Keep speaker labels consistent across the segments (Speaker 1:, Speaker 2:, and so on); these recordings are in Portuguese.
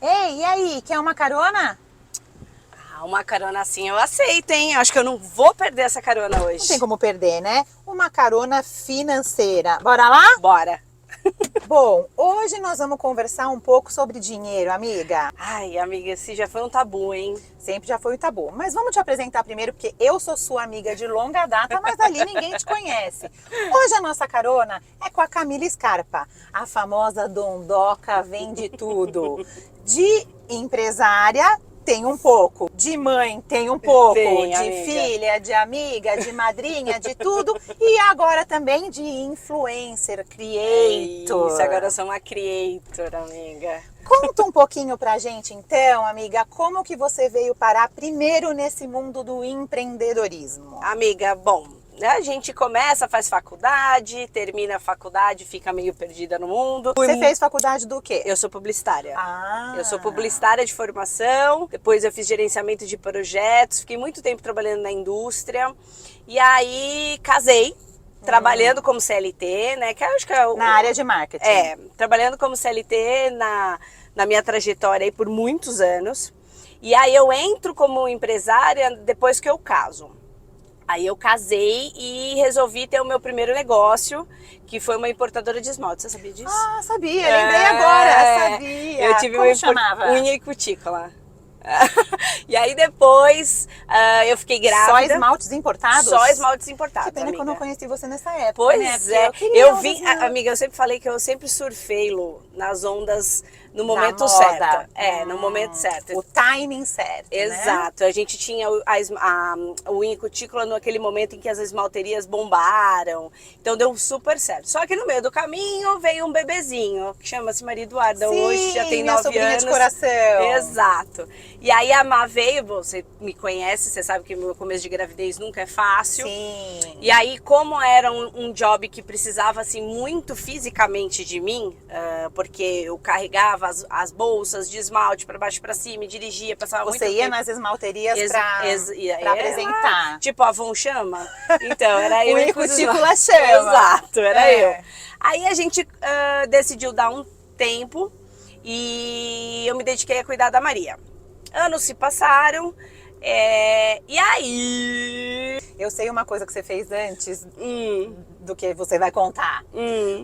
Speaker 1: Ei, e aí, quer uma carona?
Speaker 2: Ah, uma carona assim eu aceito, hein? Acho que eu não vou perder essa carona
Speaker 1: Não tem
Speaker 2: hoje.
Speaker 1: como perder, né? Uma carona financeira. Bora lá?
Speaker 2: Bora.
Speaker 1: Bom, hoje nós vamos conversar um pouco sobre dinheiro, amiga.
Speaker 2: Ai, amiga, esse já foi um tabu, hein?
Speaker 1: Sempre já foi o tabu. Mas vamos te apresentar primeiro, porque eu sou sua amiga de longa data, mas ali ninguém te conhece. Hoje a nossa carona é com a Camila Scarpa, a famosa Dondoca Vende Tudo. De empresária, tem um pouco. De mãe, tem um pouco.
Speaker 2: Tem,
Speaker 1: De
Speaker 2: amiga.
Speaker 1: filha, de amiga, de madrinha, de tudo. E agora também de influencer, creator.
Speaker 2: Isso, agora eu sou uma creator, amiga.
Speaker 1: Conta um pouquinho pra gente então, amiga, como que você veio parar primeiro nesse mundo do empreendedorismo?
Speaker 2: Amiga, bom, a gente começa, faz faculdade, termina a faculdade, fica meio perdida no mundo.
Speaker 1: Você fez faculdade do quê?
Speaker 2: Eu sou publicitária.
Speaker 1: Ah.
Speaker 2: Eu sou publicitária de formação, depois eu fiz gerenciamento de projetos, fiquei muito tempo trabalhando na indústria. E aí casei, trabalhando como CLT, né? Que eu acho que é
Speaker 1: Na área de marketing.
Speaker 2: trabalhando como CLT na minha trajetória aí por muitos anos. E aí eu entro como empresária depois que eu caso. Aí eu casei e resolvi ter o meu primeiro negócio, que foi uma importadora de esmalte. Você sabia disso?
Speaker 1: Ah, sabia, lembrei agora, sabia.
Speaker 2: Eu tive
Speaker 1: Como chamava?
Speaker 2: unha e cutícula. E aí depois eu fiquei grávida.
Speaker 1: Só esmaltes importados?
Speaker 2: Só esmaltes importados,
Speaker 1: Que pena que eu
Speaker 2: amiga.
Speaker 1: não conheci você nessa época,
Speaker 2: Pois
Speaker 1: né? Porque
Speaker 2: é,
Speaker 1: queria
Speaker 2: eu
Speaker 1: um
Speaker 2: vim,
Speaker 1: esmalte.
Speaker 2: amiga, eu sempre falei que eu sempre surfei, Lu, nas ondas no
Speaker 1: Na
Speaker 2: momento
Speaker 1: moda.
Speaker 2: certo. No momento certo.
Speaker 1: O timing certo, né?
Speaker 2: Exato, a gente tinha o unha e cutícula naquele momento em que as esmalterias bombaram, então deu super certo. Só que no meio do caminho veio um bebezinho, que chama-se Maria Eduarda,
Speaker 1: Sim,
Speaker 2: hoje já tem
Speaker 1: minha
Speaker 2: 9
Speaker 1: sobrinha
Speaker 2: anos.
Speaker 1: de coração.
Speaker 2: Exato. E aí a Má veio, você me conhece, você sabe que meu começo de gravidez nunca é fácil.
Speaker 1: Sim.
Speaker 2: E aí, como era um job que precisava, assim, muito fisicamente de mim, porque eu carregava as bolsas de esmalte para baixo e para cima, e dirigia, passava muito
Speaker 1: Você ia
Speaker 2: tempo.
Speaker 1: nas esmalterias pra
Speaker 2: Era,
Speaker 1: apresentar.
Speaker 2: tipo, a Avon chama? Então, era eu.
Speaker 1: O
Speaker 2: e com os
Speaker 1: cutícula
Speaker 2: esmaltes.
Speaker 1: chama.
Speaker 2: Exato, era
Speaker 1: É.
Speaker 2: eu. Aí a gente decidiu dar um tempo e eu me dediquei a cuidar da Maria. Anos se passaram, e aí...
Speaker 1: Eu sei uma coisa que você fez antes do que você vai contar.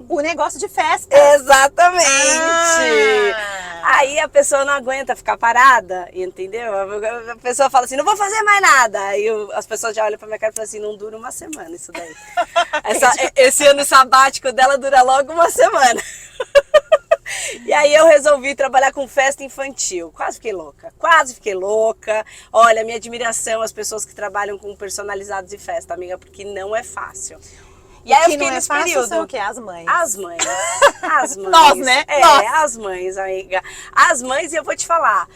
Speaker 1: O negócio de festa.
Speaker 2: Exatamente!
Speaker 1: Ah.
Speaker 2: Aí a pessoa não aguenta ficar parada, entendeu? A pessoa fala assim, não vou fazer mais nada. Aí as pessoas já olham pra minha cara e falam assim, não dura uma semana isso daí. Esse ano sabático dela dura logo uma semana. E aí eu resolvi trabalhar com festa infantil. Quase fiquei louca. Olha, minha admiração às pessoas que trabalham com personalizados de festa, amiga, porque não é fácil. E aí eu fiquei nesse período.
Speaker 1: São o quê? As mães.
Speaker 2: As mães. As mães.
Speaker 1: Nós, né? Nós.
Speaker 2: As mães, amiga. As mães, e eu vou te falar,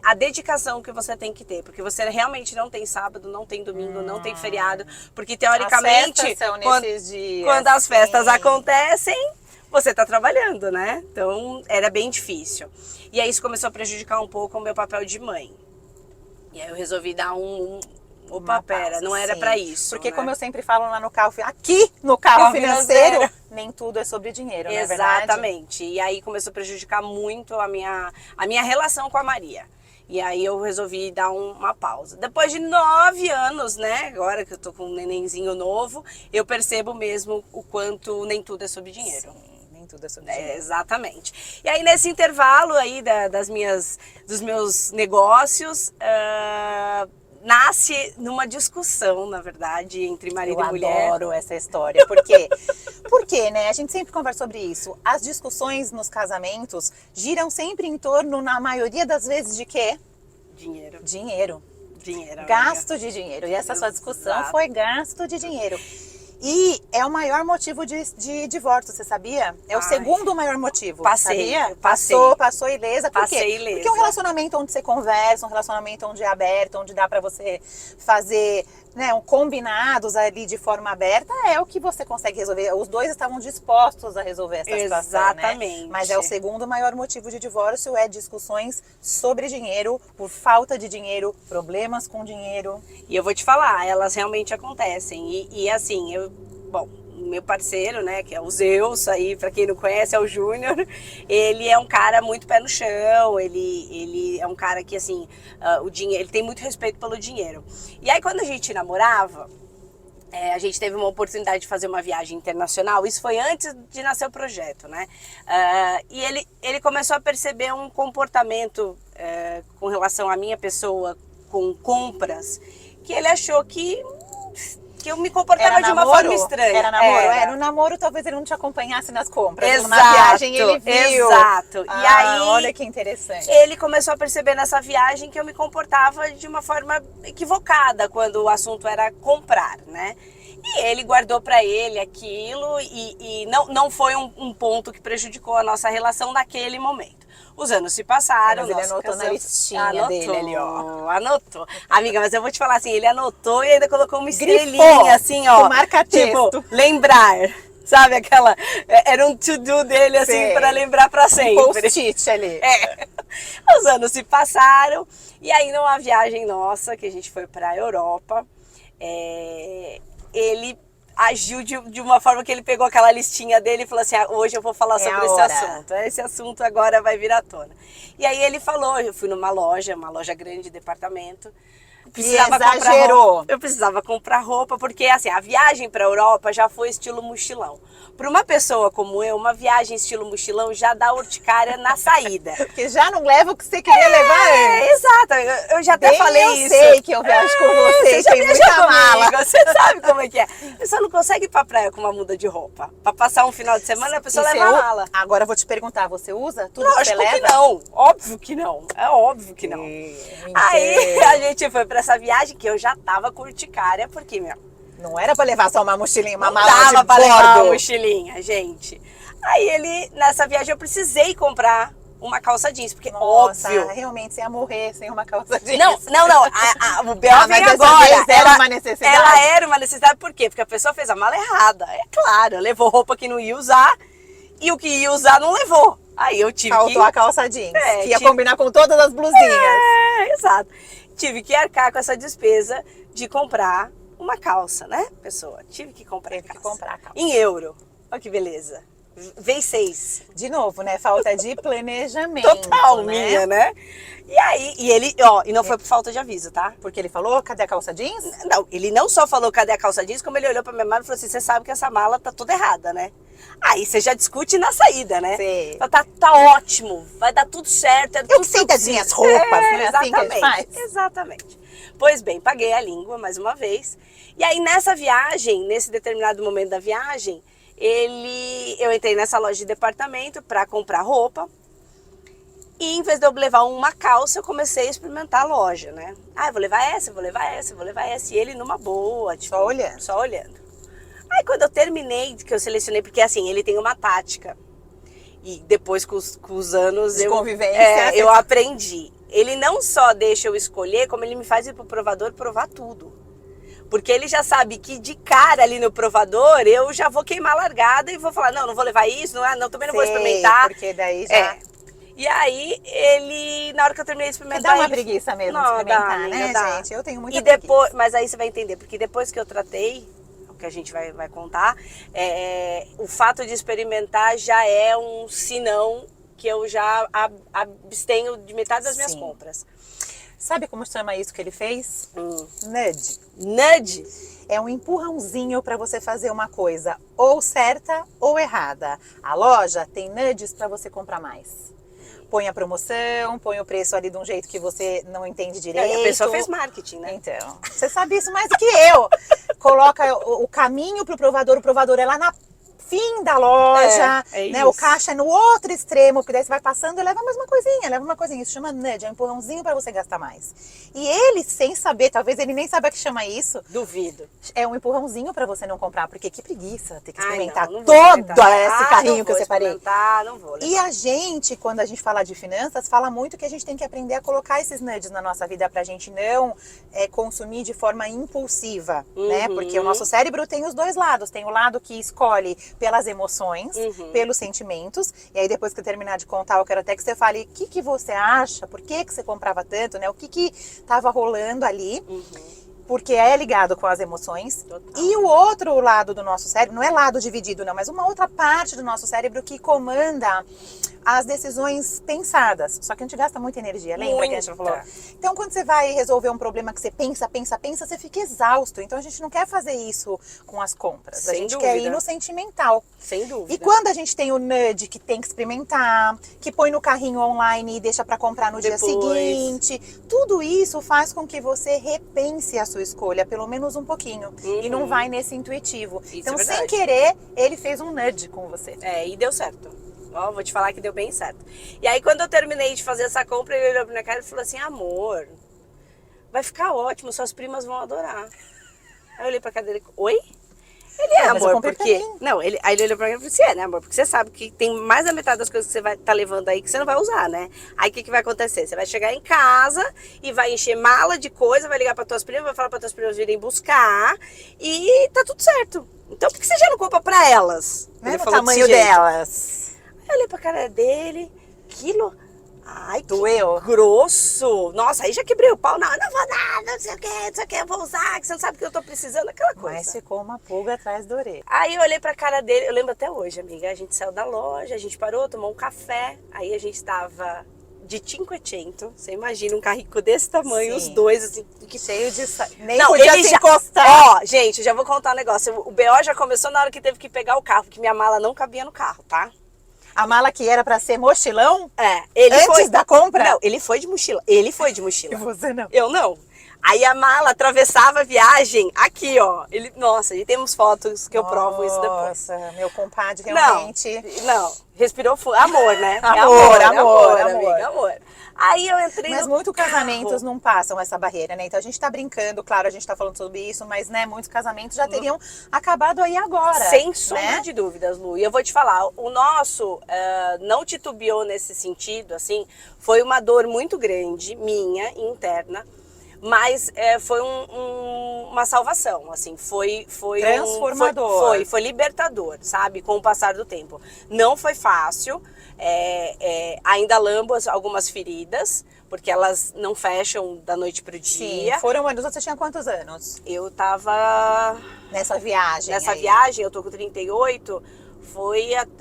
Speaker 2: a dedicação que você tem que ter, porque você realmente não tem sábado, não tem domingo, não tem feriado, porque teoricamente,
Speaker 1: As festas são
Speaker 2: quando,
Speaker 1: nesses dias,
Speaker 2: quando as festas
Speaker 1: sim.
Speaker 2: acontecem, você tá trabalhando, né? Então, era bem difícil. E aí isso começou a prejudicar um pouco o meu papel de mãe. E aí eu resolvi dar Opa, pera, não era
Speaker 1: sim.
Speaker 2: pra isso.
Speaker 1: Porque
Speaker 2: né?
Speaker 1: como eu sempre falo lá no carro, aqui no carro financeiro,
Speaker 2: financeiro.
Speaker 1: nem tudo é sobre dinheiro, não é verdade?
Speaker 2: Exatamente. E aí começou a prejudicar muito a minha relação com a Maria. E aí eu resolvi dar uma pausa. Depois de 9 anos, né? Agora que eu tô com um nenenzinho novo, eu percebo mesmo o quanto nem tudo é sobre dinheiro.
Speaker 1: Sim, nem tudo é sobre dinheiro.
Speaker 2: Exatamente. E aí nesse intervalo aí dos meus negócios, nasce numa discussão, na verdade, entre marido e mulher.
Speaker 1: Eu adoro essa história. Por quê? Porque, né? A gente sempre conversa sobre isso. As discussões nos casamentos giram sempre em torno, na maioria das vezes, de quê?
Speaker 2: Dinheiro.
Speaker 1: Dinheiro.
Speaker 2: Dinheiro.
Speaker 1: Gasto de dinheiro. E essa sua discussão
Speaker 2: Exato.
Speaker 1: foi gasto de dinheiro. E é o maior motivo de divórcio, você sabia? É o segundo maior motivo.
Speaker 2: Passei,
Speaker 1: sabia?
Speaker 2: passei.
Speaker 1: Passou ilesa. Por
Speaker 2: Passei
Speaker 1: quê?
Speaker 2: ilesa.
Speaker 1: Porque é um relacionamento onde você conversa, um relacionamento onde é aberto, onde dá pra você fazer, né, combinados ali de forma aberta, é o que você consegue resolver. Os dois estavam dispostos a resolver essa situação,
Speaker 2: Exatamente.
Speaker 1: né? Mas é o segundo maior motivo de divórcio, é discussões sobre dinheiro, por falta de dinheiro, problemas com dinheiro.
Speaker 2: E eu vou te falar, elas realmente acontecem. E assim, bom, meu parceiro, né, que é o Zeus, aí para quem não conhece é o Júnior, ele é um cara muito pé no chão, ele é um cara que assim, o dinheiro, ele tem muito respeito pelo dinheiro. E aí quando a gente namorava, a gente teve uma oportunidade de fazer uma viagem internacional, isso foi antes de nascer o projeto, né? E ele começou a perceber um comportamento com relação à minha pessoa, com compras, que ele achou que eu me comportava de uma forma estranha.
Speaker 1: Era namoro? No namoro talvez ele não te acompanhasse nas compras.
Speaker 2: Exato,
Speaker 1: na viagem ele viu.
Speaker 2: Exato. E aí,
Speaker 1: olha que interessante.
Speaker 2: Ele começou a perceber nessa viagem que eu me comportava de uma forma equivocada quando o assunto era comprar, né? E ele guardou para ele aquilo e não foi um ponto que prejudicou a nossa relação naquele momento. Os anos se passaram.
Speaker 1: Mas ele anotou na listinha dele ali, ó.
Speaker 2: Anotou. Amiga, mas eu vou te falar assim, ele anotou e ainda colocou uma estrelinha assim, ó.
Speaker 1: Marca-texto.
Speaker 2: Tipo, lembrar. Sabe aquela... Era um to-do dele, assim, para lembrar para sempre.
Speaker 1: Um post-it ali.
Speaker 2: Os anos se passaram. E aí, numa viagem nossa, que a gente foi para a Europa, ele agiu de uma forma que ele pegou aquela listinha dele e falou assim, hoje eu vou falar sobre esse assunto. Esse assunto agora vai vir à tona. E aí ele falou, eu fui numa loja grande de departamento. Eu precisava comprar roupa, porque assim, a viagem para a Europa já foi estilo mochilão. Para uma pessoa como eu, uma viagem estilo mochilão já dá urticária na saída.
Speaker 1: Porque já não leva o que você queria levar antes.
Speaker 2: Exato, eu já até falei isso.
Speaker 1: Eu sei que eu viajo com você tem muita mala.
Speaker 2: Você sabe como é que é. A pessoa não consegue ir pra praia com uma muda de roupa. Pra passar um final de semana, a pessoa leva a mala.
Speaker 1: Agora eu vou te perguntar, você usa tudo
Speaker 2: Lógico
Speaker 1: que você leva?
Speaker 2: que não, óbvio que não, é óbvio que não. Aí a gente foi pra essa viagem que eu já tava com urticária, porque,
Speaker 1: não era pra levar só uma mochilinha, uma mala
Speaker 2: de
Speaker 1: bordo.
Speaker 2: Pra levar uma mochilinha, gente. Aí nessa viagem eu precisei comprar uma calça jeans, porque óbvio.
Speaker 1: Realmente você ia morrer sem uma calça jeans.
Speaker 2: Não, o B.O. vem agora.
Speaker 1: Era uma necessidade.
Speaker 2: Ela era uma necessidade, por quê? Porque a pessoa fez a mala errada, é claro, levou roupa que não ia usar e o que ia usar não levou. Aí eu tive
Speaker 1: Faltou a calça jeans, que ia combinar com todas as blusinhas.
Speaker 2: Exato. Tive que arcar com essa despesa de comprar uma calça, né, pessoa? Tive que comprar a calça. Em euro. Olha que beleza. Vezes 6.
Speaker 1: De novo, né? Falta de planejamento.
Speaker 2: Total, minha, né? E aí, e não foi por falta de aviso, tá?
Speaker 1: Porque ele falou, cadê a calça jeans?
Speaker 2: Não, ele não só falou, cadê a calça jeans, como ele olhou pra minha mala e falou assim, você sabe que essa mala tá toda errada, né? Aí você já discute na saída, né?
Speaker 1: Sim.
Speaker 2: Tá ótimo, vai dar tudo certo.
Speaker 1: Eu sei das minhas roupas, né?
Speaker 2: Exatamente,
Speaker 1: assim que a gente faz.
Speaker 2: Exatamente. Pois bem, paguei a língua mais uma vez. E aí nessa viagem, nesse determinado momento da viagem, eu entrei nessa loja de departamento para comprar roupa. E em vez de eu levar uma calça, eu comecei a experimentar a loja, né? Eu vou levar essa, vou levar essa, vou levar essa. E ele numa boa, tipo, Só olhando. Aí quando eu terminei, que eu selecionei, porque assim, ele tem uma tática. E depois com os anos
Speaker 1: de convivência,
Speaker 2: eu aprendi. Ele não só deixa eu escolher, como ele me faz ir pro provador provar tudo. Porque ele já sabe que de cara ali no provador, eu já vou queimar a largada e vou falar, não vou levar isso, não, também não vou experimentar.
Speaker 1: Porque daí já...
Speaker 2: E aí, ele, na hora que eu terminei de experimentar...
Speaker 1: Dá uma preguiça mesmo de experimentar, né, gente? Eu tenho muita
Speaker 2: preguiça. Mas aí você vai entender, porque depois que eu tratei, o que a gente vai contar, o fato de experimentar já é um sinão que eu já abstenho de metade das minhas compras.
Speaker 1: Sabe como chama isso que ele fez? Nudge.
Speaker 2: Nudge?
Speaker 1: É um empurrãozinho para você fazer uma coisa ou certa ou errada. A loja tem nudges para você comprar mais. Põe a promoção, põe o preço ali de um jeito que você não entende direito.
Speaker 2: A pessoa fez marketing, né?
Speaker 1: Então, você sabe isso mais do que eu. Coloca o caminho pro provador, o provador é lá na fim da loja, né? O caixa é no outro extremo, porque daí você vai passando e leva mais uma coisinha, Isso chama nudge, é um empurrãozinho para você gastar mais. E ele, sem saber, talvez ele nem saiba que chama isso.
Speaker 2: Duvido.
Speaker 1: É um empurrãozinho para você não comprar, porque que preguiça ter que experimentar
Speaker 2: não
Speaker 1: todo esse carrinho que eu separei.
Speaker 2: Não vou levar.
Speaker 1: E a gente, quando a gente fala de finanças, fala muito que a gente tem que aprender a colocar esses nudges na nossa vida pra gente não consumir de forma impulsiva, né? Porque o nosso cérebro tem os dois lados. Tem o lado que escolhe pelas emoções, pelos sentimentos. E aí depois que eu terminar de contar, eu quero até que você fale o que você acha, por que você comprava tanto, né? O que tava rolando ali. porque é ligado com as emoções.
Speaker 2: Total.
Speaker 1: E o outro lado do nosso cérebro, não é lado dividido não, mas uma outra parte do nosso cérebro que comanda as decisões pensadas. Só que a gente gasta muita energia, lembra que a gente falou? Então, quando você vai resolver um problema que você pensa, você fica exausto. Então, a gente não quer fazer isso com as compras.
Speaker 2: Sem
Speaker 1: a gente
Speaker 2: dúvida.
Speaker 1: quer ir no sentimental.
Speaker 2: Sem dúvida.
Speaker 1: E quando a gente tem o nudge que tem que experimentar, que põe no carrinho online e deixa para comprar no dia seguinte, tudo isso faz com que você repense a sua escolha, pelo menos um pouquinho. E não vai nesse intuitivo.
Speaker 2: Isso
Speaker 1: então,
Speaker 2: é
Speaker 1: sem
Speaker 2: verdade.
Speaker 1: querer, ele fez um nudge com você.
Speaker 2: E deu certo. Ó, vou te falar que deu bem certo. E aí, quando eu terminei de fazer essa compra, ele olhou pra minha cara e falou assim, amor, vai ficar ótimo, suas primas vão adorar. Aí eu olhei pra cara dele, oi? Ele
Speaker 1: Mas eu
Speaker 2: amor,
Speaker 1: comprei
Speaker 2: porque...
Speaker 1: pra mim.
Speaker 2: Não, aí ele olhou pra mim e falou assim, né, amor? Porque você sabe que tem mais da metade das coisas que você vai tá levando aí que você não vai usar, né? Aí o que vai acontecer? Você vai chegar em casa e vai encher mala de coisa, vai ligar pra tuas primas, vai falar pra tuas primas virem buscar e tá tudo certo. Então por que você já não compra pra elas?
Speaker 1: Né?
Speaker 2: Ele
Speaker 1: No
Speaker 2: falou
Speaker 1: tamanho
Speaker 2: desse jeito.
Speaker 1: delas.
Speaker 2: Eu olhei pra cara dele, quilo... Ai,
Speaker 1: Doeu?
Speaker 2: que grosso. Nossa, aí já quebrei o pau. Não vou dar, não sei o que, eu vou usar, que você não sabe o que eu tô precisando, aquela coisa.
Speaker 1: Mas ficou uma pulga atrás da orelha.
Speaker 2: Aí eu olhei pra cara dele, eu lembro até hoje, amiga. A gente saiu da loja, a gente parou, tomou um café. Aí a gente tava de Cinquecento. Você imagina um carrico desse tamanho,
Speaker 1: Sim.
Speaker 2: os dois, assim.
Speaker 1: Cheio de... Nem
Speaker 2: Não,
Speaker 1: podia
Speaker 2: ele
Speaker 1: se
Speaker 2: já...
Speaker 1: encostar.
Speaker 2: Ó, gente, eu já vou contar um negócio. O BO já começou na hora que teve que pegar o carro, porque minha mala não cabia no carro, tá?
Speaker 1: A mala que era pra ser mochilão?
Speaker 2: Ele
Speaker 1: Antes
Speaker 2: foi
Speaker 1: da compra?
Speaker 2: Não, ele foi de mochila. Ele foi de mochila.
Speaker 1: E você não?
Speaker 2: Eu não. Aí a mala atravessava a viagem aqui, ó. Nossa, e temos fotos que eu provo isso depois.
Speaker 1: Nossa, meu compadre realmente...
Speaker 2: Não, respirou fundo. Amor, né?
Speaker 1: Amor,
Speaker 2: amiga, amor. Aí eu entrei
Speaker 1: Mas
Speaker 2: no
Speaker 1: muitos
Speaker 2: carro.
Speaker 1: casamentos não passam essa barreira, né? Então a gente tá brincando, claro, a gente tá falando sobre isso, mas né, muitos casamentos já teriam acabado aí agora.
Speaker 2: Sem sombra
Speaker 1: né?
Speaker 2: de dúvidas, Lu. E eu vou te falar, o nosso não titubeou nesse sentido, assim, foi uma dor muito grande, minha, interna, mas foi uma salvação, assim, foi
Speaker 1: transformador.
Speaker 2: Foi libertador, sabe, com o passar do tempo. Não foi fácil, ainda lambo algumas feridas, porque elas não fecham da noite pro dia.
Speaker 1: Sim, foram anos. Você tinha quantos anos?
Speaker 2: Eu tava...
Speaker 1: Nessa viagem
Speaker 2: Nessa
Speaker 1: aí.
Speaker 2: viagem, eu tô com 38,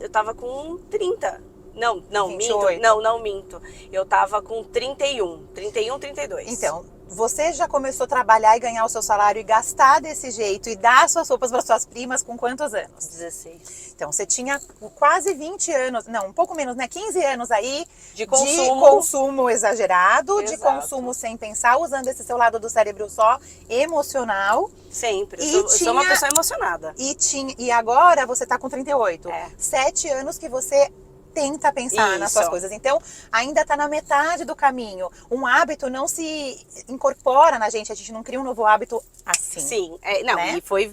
Speaker 2: eu tava com 30. Não,
Speaker 1: 28.
Speaker 2: minto. Não minto. Eu tava com 31, 32.
Speaker 1: Então, você já começou a trabalhar e ganhar o seu salário e gastar desse jeito e dar suas roupas para suas primas com quantos anos?
Speaker 2: 16.
Speaker 1: Então, você tinha quase 20 anos, não, um pouco menos, né? 15 anos aí
Speaker 2: De consumo.
Speaker 1: de consumo exagerado, de
Speaker 2: Exato.
Speaker 1: consumo sem pensar, usando esse seu lado do cérebro só emocional.
Speaker 2: Sempre.
Speaker 1: E
Speaker 2: Eu sou uma pessoa emocionada.
Speaker 1: E agora você tá com 38. 7 anos que você tenta pensar nas
Speaker 2: Isso.
Speaker 1: suas coisas. Então, ainda tá na metade do caminho. Um hábito não se incorpora na gente, a gente não cria um novo hábito assim.
Speaker 2: Sim,
Speaker 1: né?
Speaker 2: e foi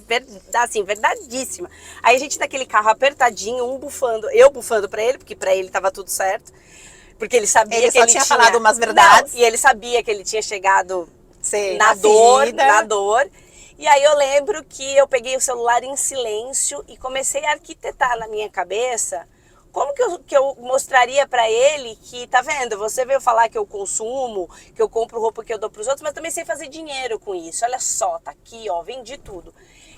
Speaker 2: assim, verdadíssima. Aí a gente naquele carro apertadinho, bufando, eu bufando pra ele, porque pra ele tava tudo certo. Porque ele sabia
Speaker 1: Ele
Speaker 2: que
Speaker 1: só
Speaker 2: ele
Speaker 1: tinha falado umas verdades.
Speaker 2: Não, e ele sabia que ele tinha chegado
Speaker 1: Sei,
Speaker 2: na
Speaker 1: ferida.
Speaker 2: dor. E aí eu lembro que eu peguei o celular em silêncio e comecei a arquitetar na minha cabeça como que eu mostraria pra ele que, tá vendo, você veio falar que eu consumo, que eu compro roupa que eu dou pros outros, mas também sei fazer dinheiro com isso. Olha só, tá aqui, ó, vendi tudo.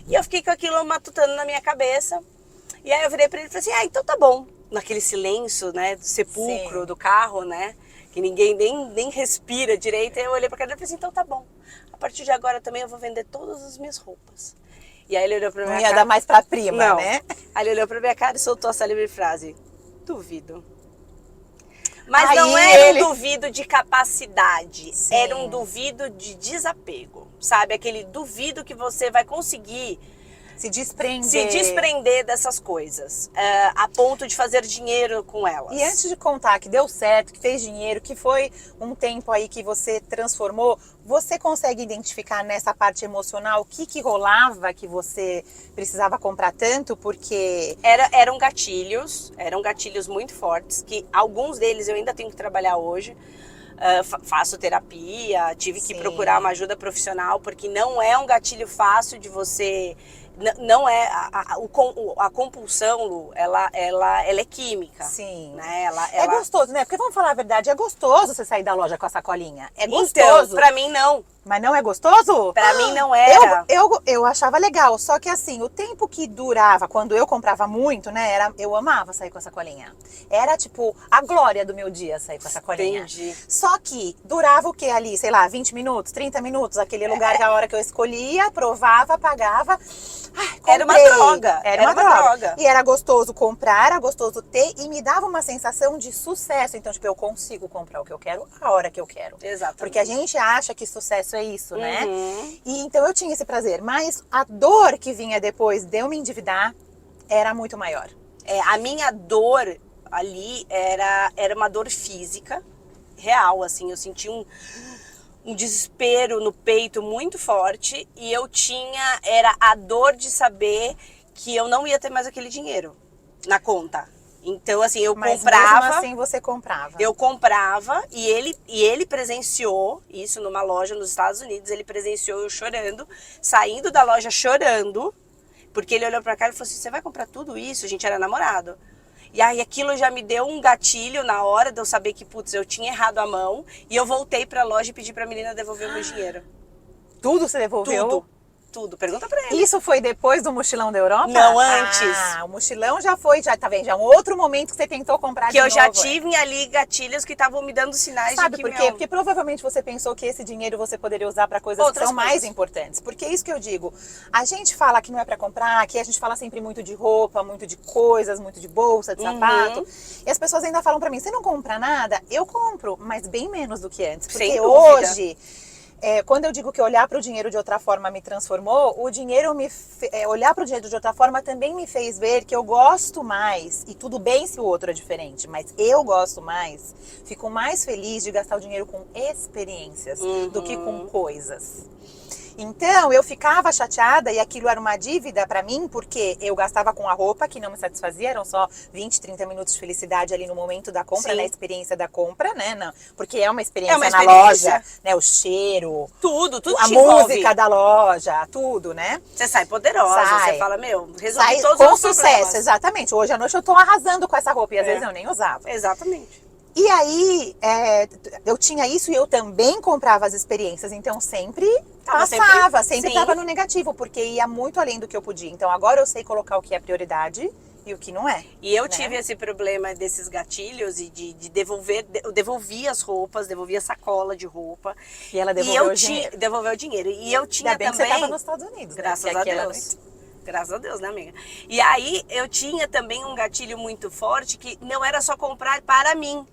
Speaker 2: E eu fiquei com aquilo matutando na minha cabeça. E aí eu virei pra ele e falei assim, então tá bom. Naquele silêncio, né, do sepulcro,
Speaker 1: Sim.
Speaker 2: do carro, né, que ninguém nem respira direito. Aí eu olhei pra cara dele e falei assim, então tá bom. A partir de agora também eu vou vender todas as minhas roupas. E aí ele olhou pra minha
Speaker 1: Não
Speaker 2: cara.
Speaker 1: ia dar mais pra prima,
Speaker 2: Não.
Speaker 1: né?
Speaker 2: Aí ele olhou pra minha cara e soltou essa livre frase. Duvido. Mas
Speaker 1: Aí
Speaker 2: não era
Speaker 1: ele-
Speaker 2: um duvido de capacidade,
Speaker 1: Sim.
Speaker 2: era um duvido de desapego, sabe? Aquele duvido que você vai conseguir
Speaker 1: Se desprender.
Speaker 2: se desprender dessas coisas, a ponto de fazer dinheiro com elas.
Speaker 1: E antes de contar que deu certo, que fez dinheiro, que foi um tempo aí que você transformou, você consegue identificar nessa parte emocional o que rolava que você precisava comprar tanto? Porque
Speaker 2: Eram gatilhos muito fortes, que alguns deles eu ainda tenho que trabalhar hoje. Faço terapia, tive que
Speaker 1: Sim.
Speaker 2: procurar uma ajuda profissional, porque não é um gatilho fácil de você... Não é... A compulsão, Lu, ela é química.
Speaker 1: sim.
Speaker 2: Né?
Speaker 1: É gostoso, né? Porque vamos falar a verdade, é gostoso você sair da loja com a sacolinha. É
Speaker 2: Então,
Speaker 1: gostoso.
Speaker 2: pra mim não.
Speaker 1: Mas não é gostoso?
Speaker 2: Pra mim não era.
Speaker 1: Eu achava legal, só que assim, o tempo que durava, quando eu comprava muito, né, eu amava sair com a sacolinha. Era tipo a glória do meu dia sair com a sacolinha.
Speaker 2: Entendi.
Speaker 1: Só que durava o que ali, sei lá, 20 minutos, 30 minutos, aquele lugar que a hora que eu escolhia, provava, pagava. Ai,
Speaker 2: Era uma
Speaker 1: comprei.
Speaker 2: droga.
Speaker 1: Era uma droga. E era gostoso comprar, era gostoso ter e me dava uma sensação de sucesso. Então, tipo, eu consigo comprar o que eu quero a hora que eu quero.
Speaker 2: Exatamente.
Speaker 1: Porque a gente acha que sucesso é isso, né?
Speaker 2: Uhum.
Speaker 1: E então eu tinha esse prazer. Mas a dor que vinha depois de eu me endividar era muito maior.
Speaker 2: A minha dor ali era uma dor física, real, assim. Eu senti um desespero no peito muito forte e era a dor de saber que eu não ia ter mais aquele dinheiro na conta. Então, assim, eu
Speaker 1: Mas
Speaker 2: comprava.
Speaker 1: mesmo assim você comprava.
Speaker 2: Eu comprava e ele presenciou isso numa loja nos Estados Unidos. Ele presenciou eu chorando, saindo da loja chorando, porque ele olhou pra cá e falou assim: você vai comprar tudo isso? A gente era namorado. E aí aquilo já me deu um gatilho na hora de eu saber que, putz, eu tinha errado a mão. E eu voltei pra loja e pedi pra menina devolver o meu dinheiro.
Speaker 1: Tudo você devolveu?
Speaker 2: Tudo. Pergunta pra ele.
Speaker 1: Isso foi depois do mochilão da Europa?
Speaker 2: Não, antes.
Speaker 1: Ah, o mochilão já foi, já tá vendo? Já é um outro momento que você tentou comprar
Speaker 2: Que eu já
Speaker 1: novo,
Speaker 2: tive ali gatilhos que estavam me dando sinais
Speaker 1: Sabe
Speaker 2: de que,
Speaker 1: por quê? Porque provavelmente você pensou que esse dinheiro você poderia usar para coisas
Speaker 2: Outras
Speaker 1: que são mais
Speaker 2: coisas.
Speaker 1: importantes. Porque é isso que eu digo. A gente fala que não é para comprar, aqui a gente fala sempre muito de roupa, muito de coisas, muito de bolsa, de sapato. E as pessoas ainda falam para mim: você não compra nada? Eu compro, mas bem menos do que antes. Porque
Speaker 2: Sem dúvida.
Speaker 1: hoje, quando eu digo que olhar para o dinheiro de outra forma me transformou, o dinheiro olhar para o dinheiro de outra forma também me fez ver que eu gosto mais, e tudo bem se o outro é diferente, mas eu gosto mais, fico mais feliz de gastar o dinheiro com experiências do que com coisas. Então, eu ficava chateada e aquilo era uma dívida pra mim, porque eu gastava com a roupa que não me satisfazia, eram só 20, 30 minutos de felicidade ali no momento da compra,
Speaker 2: Sim.
Speaker 1: na experiência da compra, né? Não, porque é uma experiência,
Speaker 2: É uma
Speaker 1: na
Speaker 2: experiência.
Speaker 1: loja, né? O cheiro,
Speaker 2: tudo
Speaker 1: a
Speaker 2: te
Speaker 1: música
Speaker 2: envolve.
Speaker 1: da loja, tudo, né?
Speaker 2: Você sai poderosa,
Speaker 1: Sai.
Speaker 2: você fala, meu, resolvi
Speaker 1: Sai
Speaker 2: todos
Speaker 1: com
Speaker 2: os
Speaker 1: sucesso,
Speaker 2: problemas.
Speaker 1: exatamente. Hoje à noite eu tô arrasando com essa roupa e às
Speaker 2: É.
Speaker 1: vezes eu nem usava.
Speaker 2: Exatamente.
Speaker 1: E aí, eu tinha isso e eu também comprava as experiências, então sempre passava, sempre
Speaker 2: sim.
Speaker 1: estava no negativo, porque ia muito além do que eu podia. Então agora eu sei colocar o que é prioridade e o que não é.
Speaker 2: E eu
Speaker 1: né?
Speaker 2: tive esse problema desses gatilhos e de devolver, eu devolvia as roupas, devolvia a sacola de roupa.
Speaker 1: E ela devolveu o dinheiro.
Speaker 2: Devolveu o dinheiro. E eu tinha
Speaker 1: Ainda bem
Speaker 2: também.
Speaker 1: que você estava nos Estados Unidos,
Speaker 2: Graças
Speaker 1: né?
Speaker 2: a Deus. Graças a Deus, né, amiga? E aí eu tinha também um gatilho muito forte que não era só comprar para mim.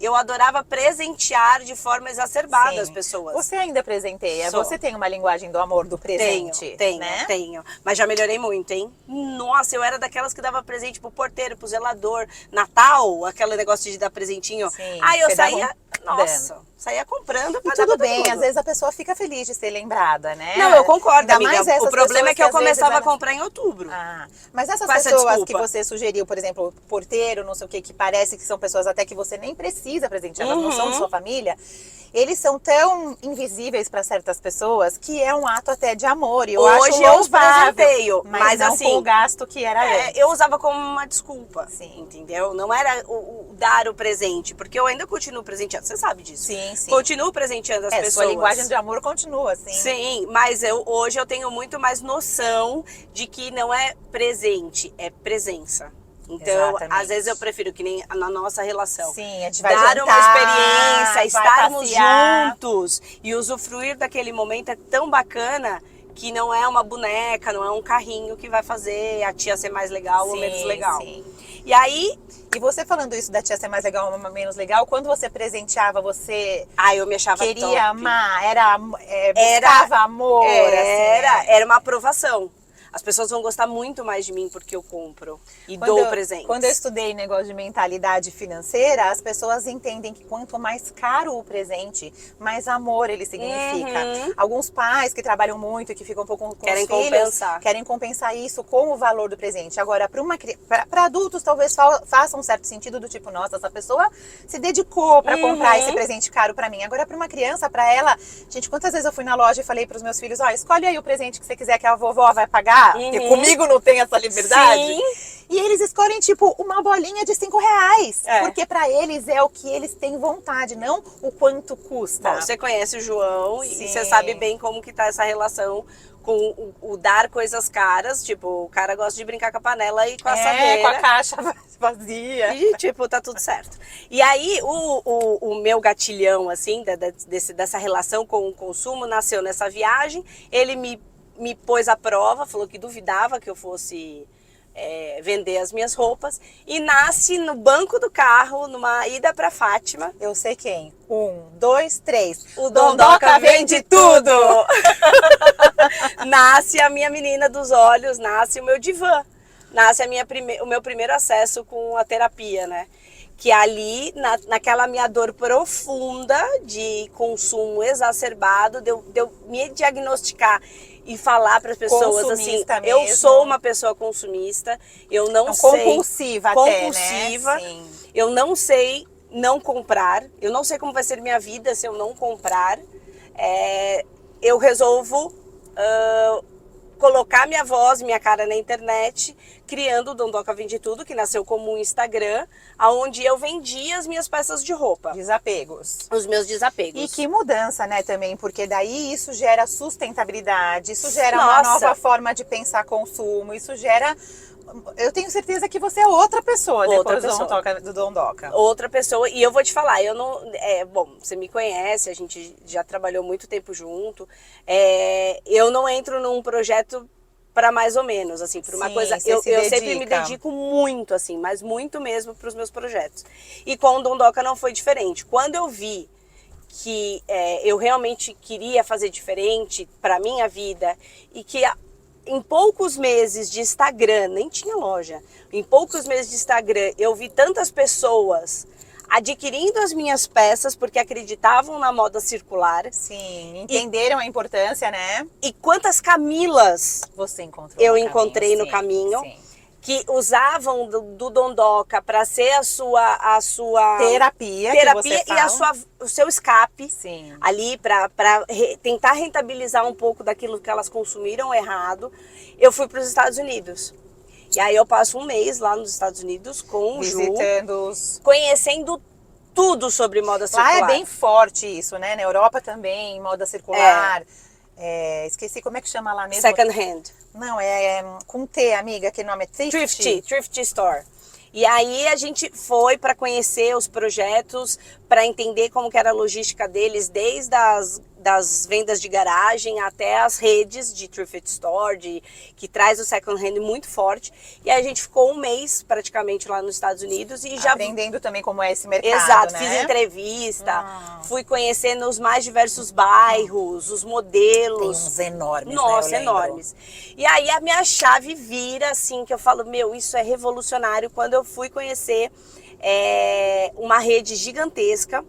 Speaker 2: Eu adorava presentear de forma exacerbada
Speaker 1: Sim.
Speaker 2: as pessoas.
Speaker 1: Você ainda presenteia,
Speaker 2: Sou.
Speaker 1: você tem uma linguagem do amor, do presente, né?
Speaker 2: Tenho. Mas já melhorei muito, hein? Nossa, eu era daquelas que dava presente pro porteiro, pro zelador. Natal, aquele negócio de dar presentinho.
Speaker 1: Sim,
Speaker 2: Aí eu
Speaker 1: você dava
Speaker 2: saía, saía comprando pra
Speaker 1: E tudo
Speaker 2: dar pra
Speaker 1: bem,
Speaker 2: todo mundo.
Speaker 1: às vezes a pessoa fica feliz de ser lembrada, né?
Speaker 2: Não, eu concordo,
Speaker 1: Ainda
Speaker 2: amiga.
Speaker 1: mais essas
Speaker 2: O problema é que eu
Speaker 1: pessoas às vezes,
Speaker 2: começava a
Speaker 1: elas-
Speaker 2: comprar em outubro.
Speaker 1: Ah, mas essas
Speaker 2: Com essa
Speaker 1: pessoas
Speaker 2: desculpa.
Speaker 1: que você sugeriu, por exemplo, porteiro, não sei o que parece que são pessoas até que você nem precisa presentear, elas não são de sua família, eles são tão invisíveis para certas pessoas que é um ato até de amor. E eu
Speaker 2: Hoje
Speaker 1: acho
Speaker 2: eu os
Speaker 1: louvável,
Speaker 2: presenteio,
Speaker 1: mas não
Speaker 2: assim,
Speaker 1: com o gasto que era antes.
Speaker 2: eu usava como uma desculpa,
Speaker 1: Sim.
Speaker 2: entendeu? Não era o dar o presente, porque eu ainda continuo presenteando, você sabe disso.
Speaker 1: Sim, sim.
Speaker 2: Continuo presenteando as pessoas.
Speaker 1: Sua linguagem de amor continua assim.
Speaker 2: Sim, mas hoje eu tenho muito mais noção de que não é presente, é presença. Então,
Speaker 1: Exatamente.
Speaker 2: às vezes eu prefiro que nem na nossa relação.
Speaker 1: Sim, a gente vai
Speaker 2: dar
Speaker 1: jantar,
Speaker 2: uma experiência,
Speaker 1: vai
Speaker 2: estarmos
Speaker 1: passear.
Speaker 2: juntos e usufruir daquele momento é tão bacana que não é uma boneca, não é um carrinho que vai fazer a tia ser mais legal ou
Speaker 1: Sim,
Speaker 2: menos legal.
Speaker 1: sim.
Speaker 2: E aí,
Speaker 1: E você falando isso da tia ser mais legal ou menos legal, quando você presenteava, você
Speaker 2: eu me achava
Speaker 1: queria
Speaker 2: top.
Speaker 1: amar, buscava amor, assim, né?
Speaker 2: Era uma aprovação. As pessoas vão gostar muito mais de mim porque eu compro e dou presentes.
Speaker 1: Quando eu estudei negócio de mentalidade financeira, as pessoas entendem que quanto mais caro o presente, mais amor ele significa. Alguns pais que trabalham muito e que ficam um pouco com
Speaker 2: Querem
Speaker 1: os filhos,
Speaker 2: compensar.
Speaker 1: querem compensar isso com o valor do presente. Agora, para adultos, talvez faça um certo sentido do tipo, nossa, essa pessoa se dedicou para comprar esse presente caro para mim. Agora, para uma criança, para ela, gente, quantas vezes eu fui na loja e falei para os meus filhos, escolhe aí o presente que você quiser que a vovó vai pagar, comprar, porque comigo não tem essa liberdade.
Speaker 2: Sim.
Speaker 1: E eles escolhem, tipo, uma bolinha de R$5.
Speaker 2: É.
Speaker 1: Porque pra eles é o que eles têm vontade, não o quanto custa.
Speaker 2: Bom, você conhece o João
Speaker 1: Sim.
Speaker 2: e você sabe bem como que tá essa relação com o dar coisas caras. Tipo, o cara gosta de brincar com a panela e com a assadeira.
Speaker 1: com a caixa vazia.
Speaker 2: E, tipo, tá tudo certo. E aí, o meu gatilhão, assim, dessa relação com o consumo nasceu nessa viagem. Ele me pôs à prova, falou que duvidava que eu fosse vender as minhas roupas. E nasce no banco do carro, numa ida pra Fátima.
Speaker 1: Eu sei quem. 1, 2, 3.
Speaker 2: O Dondoca vende tudo! Nasce a minha menina dos olhos, nasce o meu divã. Nasce o meu primeiro acesso com a terapia, né? Que ali, naquela minha dor profunda de consumo exacerbado, de eu me diagnosticar e falar para as pessoas
Speaker 1: Consumista
Speaker 2: assim, eu
Speaker 1: mesmo.
Speaker 2: sou uma pessoa consumista, eu não sei...
Speaker 1: Compulsiva até, né? Sim.
Speaker 2: Eu não sei não comprar, eu não sei como vai ser minha vida se eu não comprar. Eu resolvo colocar minha voz, minha cara na internet, criando o Dondoca Vende Tudo, que nasceu como um Instagram, onde eu vendia as minhas peças de roupa.
Speaker 1: Desapegos.
Speaker 2: Os meus desapegos.
Speaker 1: E que mudança, né, também, porque daí isso gera sustentabilidade, isso gera uma
Speaker 2: Nossa.
Speaker 1: nova forma de pensar consumo, isso gera... Eu tenho certeza que você é outra pessoa depois do Dondoca.
Speaker 2: Outra pessoa, e eu vou te falar, eu não... bom, você me conhece, a gente já trabalhou muito tempo junto, eu não entro num projeto para mais ou menos, assim, por uma
Speaker 1: Sim,
Speaker 2: coisa...
Speaker 1: você
Speaker 2: Eu
Speaker 1: se
Speaker 2: sempre me
Speaker 1: dedica.
Speaker 2: dedico muito, assim, mas muito mesmo para os meus projetos. E com o Dondoca não foi diferente. Quando eu vi que eu realmente queria fazer diferente para minha vida e que... Em poucos meses de Instagram, nem tinha loja, em poucos meses de Instagram, eu vi tantas pessoas adquirindo as minhas peças porque acreditavam na moda circular.
Speaker 1: Sim, entenderam a importância, né?
Speaker 2: E quantas Camilas
Speaker 1: Você encontrou
Speaker 2: eu
Speaker 1: no
Speaker 2: encontrei
Speaker 1: caminho,
Speaker 2: no caminho,
Speaker 1: sim.
Speaker 2: que usavam do Dondoca para ser a sua
Speaker 1: Terapia que você
Speaker 2: e o seu escape.
Speaker 1: Sim.
Speaker 2: Ali para tentar rentabilizar um pouco daquilo que elas consumiram errado. Eu fui para os Estados Unidos. E aí eu passo um mês lá nos Estados Unidos com o Ju,
Speaker 1: Visitando os...
Speaker 2: conhecendo tudo sobre moda circular.
Speaker 1: Lá é bem forte isso, né? Na Europa também, moda circular. Esqueci como é que chama lá mesmo.
Speaker 2: Second hand.
Speaker 1: Não, com T, amiga, que nome é
Speaker 2: Thrift Store. E aí a gente foi para conhecer os projetos, para entender como que era a logística deles, desde das vendas de garagem até as redes de Thrift Store, que traz o second hand muito forte. E aí a gente ficou um mês praticamente lá nos Estados Unidos e já...
Speaker 1: Aprendendo também como é esse mercado,
Speaker 2: Exato,
Speaker 1: né?
Speaker 2: fiz entrevista, fui conhecendo os mais diversos bairros, os modelos.
Speaker 1: Tem uns enormes,
Speaker 2: Nossa,
Speaker 1: né? Eu lembro.
Speaker 2: enormes. E aí a minha chave vira, assim, que eu falo, meu, isso é revolucionário, quando eu fui conhecer uma rede gigantesca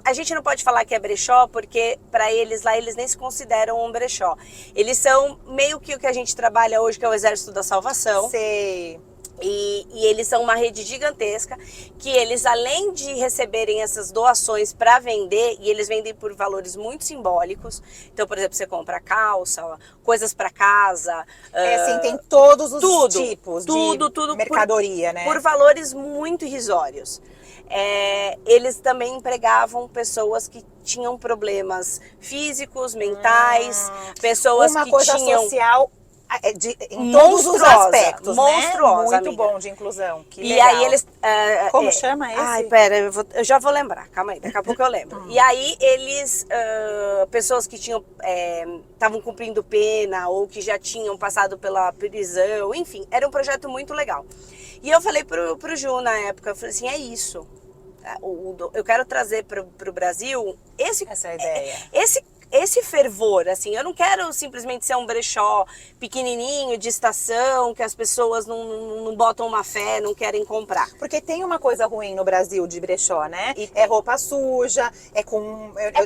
Speaker 2: a gente não pode falar que é brechó, porque para eles lá, eles nem se consideram um brechó. Eles são meio que o que a gente trabalha hoje, que é o Exército da Salvação.
Speaker 1: Sei.
Speaker 2: E eles são uma rede gigantesca, que eles, além de receberem essas doações para vender, e eles vendem por valores muito simbólicos. Então, por exemplo, você compra calça, coisas para casa.
Speaker 1: Assim, tem todos os tipos
Speaker 2: tudo,
Speaker 1: mercadoria, né?
Speaker 2: Por valores muito irrisórios. Eles também empregavam pessoas que tinham problemas físicos, mentais, pessoas
Speaker 1: uma
Speaker 2: que
Speaker 1: coisa
Speaker 2: tinham...
Speaker 1: social em todos os aspectos,
Speaker 2: monstruosa,
Speaker 1: né? Muito
Speaker 2: amiga.
Speaker 1: bom de inclusão. Que
Speaker 2: E
Speaker 1: legal.
Speaker 2: aí eles...
Speaker 1: Como chama esse?
Speaker 2: Ai, pera, eu já vou lembrar, calma aí, daqui a pouco eu lembro. E aí eles, pessoas que estavam cumprindo pena ou que já tinham passado pela prisão, enfim, era um projeto muito legal. E eu falei pro Ju na época, eu falei assim, é isso. Eu quero trazer pro Brasil essa
Speaker 1: ideia.
Speaker 2: Esse fervor, assim, eu não quero simplesmente ser um brechó pequenininho, de estação, que as pessoas não botam uma fé, não querem comprar.
Speaker 1: Porque tem uma coisa ruim no Brasil de brechó, né? É roupa suja, eu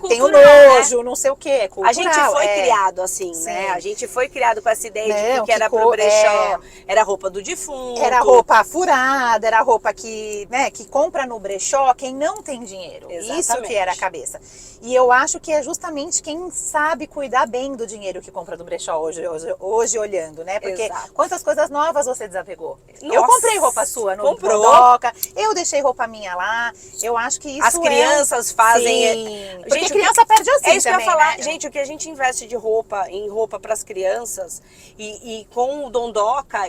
Speaker 1: tenho
Speaker 2: cultural,
Speaker 1: nojo, né? Não sei o quê, é cultural.
Speaker 2: A gente foi criado assim,
Speaker 1: Sim.
Speaker 2: né? A gente foi criado com essa ideia de que era pro
Speaker 1: cor,
Speaker 2: brechó, era roupa do defunto.
Speaker 1: Era roupa furada, era roupa que compra no brechó quem não tem dinheiro.
Speaker 2: Exatamente.
Speaker 1: Isso que era a cabeça. E eu acho que é justamente quem também sabe cuidar bem do dinheiro que compra do brechó hoje olhando, né? Porque
Speaker 2: Exato.
Speaker 1: quantas coisas novas você desapegou?
Speaker 2: Nossa,
Speaker 1: eu comprei roupa sua no
Speaker 2: comprou.
Speaker 1: Dondoca, eu deixei roupa minha lá. Eu acho que isso
Speaker 2: As crianças fazem...
Speaker 1: Sim, porque criança perde assim
Speaker 2: é isso
Speaker 1: também,
Speaker 2: que eu ia falar.
Speaker 1: né?
Speaker 2: Gente, o que a gente investe de roupa, em roupa para as crianças e com o Dondoca,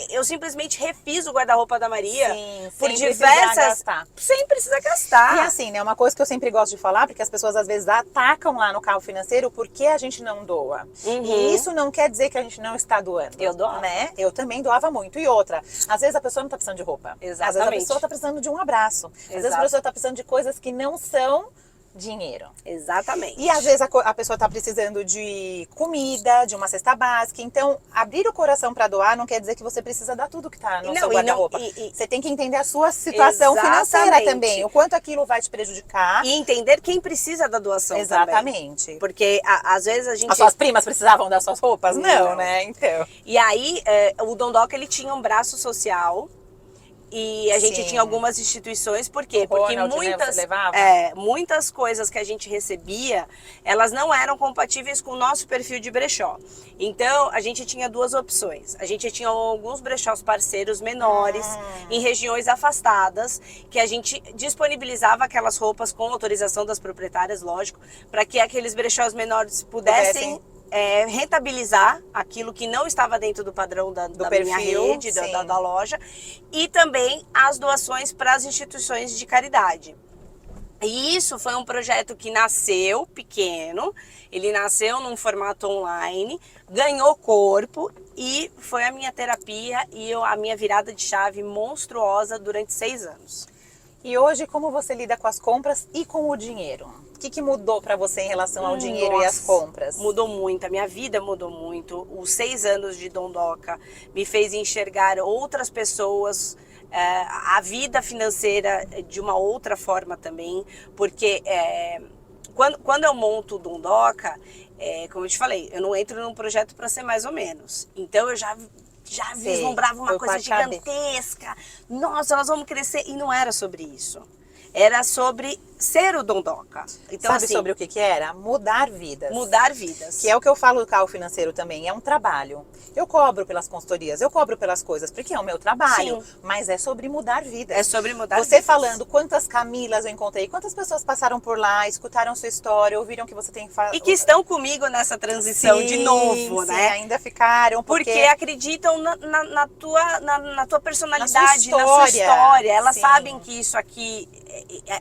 Speaker 2: eu simplesmente refiz o guarda-roupa da Maria
Speaker 1: Sim,
Speaker 2: por
Speaker 1: sem precisar
Speaker 2: diversas...
Speaker 1: gastar.
Speaker 2: Sem precisar gastar.
Speaker 1: E assim, né, uma coisa que eu sempre gosto de falar, porque as pessoas às vezes atacam lá no carro financeiro porque a gente não doa. E isso não quer dizer que a gente não está doando.
Speaker 2: Eu doava.
Speaker 1: Né? Eu também doava muito. E outra, às vezes a pessoa não está precisando de roupa.
Speaker 2: Exatamente.
Speaker 1: Às vezes a pessoa está precisando de um abraço. Às vezes a
Speaker 2: Exato.
Speaker 1: pessoa está precisando de coisas que não são dinheiro.
Speaker 2: Exatamente.
Speaker 1: E às vezes a pessoa está precisando de comida, de uma cesta básica. Então, abrir o coração para doar não quer dizer que você precisa dar tudo que está no seu guarda-roupa. Você tem que entender a sua situação financeira também, o quanto aquilo vai te prejudicar.
Speaker 2: E entender quem precisa da doação
Speaker 1: Exatamente.
Speaker 2: também. Porque às vezes a gente...
Speaker 1: As suas primas precisavam das suas roupas? Não, né? Então.
Speaker 2: E aí, o Dondoca, ele tinha um braço social. E a gente tinha algumas instituições, por quê? Porque muitas coisas que a gente recebia, elas não eram compatíveis com o nosso perfil de brechó. Então, a gente tinha duas opções. A gente tinha alguns brechós parceiros menores, em regiões afastadas, que a gente disponibilizava aquelas roupas com autorização das proprietárias, lógico, para que aqueles brechós menores pudessem rentabilizar aquilo que não estava dentro do padrão da minha rede, da loja, e também as doações para as instituições de caridade. E isso foi um projeto que nasceu pequeno, ele nasceu num formato online, ganhou corpo e foi a minha terapia e a minha virada de chave monstruosa durante 6 anos.
Speaker 1: E hoje, como você lida com as compras e com o dinheiro? O que mudou para você em relação ao dinheiro e às compras?
Speaker 2: Mudou muito, a minha vida mudou muito. Os 6 anos de Dondoca me fez enxergar outras pessoas, a vida financeira de uma outra forma também, porque quando eu monto o Dondoca, como eu te falei, eu não entro num projeto para ser mais ou menos. Então eu já vislumbrava uma coisa gigantesca. Nossa, nós vamos crescer. E não era sobre isso. Era sobre ser o Dondoca. Então,
Speaker 1: sabe sobre o que era? Mudar vidas.
Speaker 2: Mudar vidas.
Speaker 1: Que é o que eu falo do carro financeiro também, é um trabalho. Eu cobro pelas consultorias, eu cobro pelas coisas, porque é o meu trabalho. Sim. Mas é sobre mudar vidas.
Speaker 2: É sobre mudar vidas.
Speaker 1: Você falando quantas Camilas eu encontrei, quantas pessoas passaram por lá, escutaram sua história, ouviram que você tem que fazer.
Speaker 2: E que estão comigo nessa transição de novo, né?
Speaker 1: Ainda ficaram.
Speaker 2: Porque acreditam na tua personalidade, na sua história. Elas sabem que isso aqui,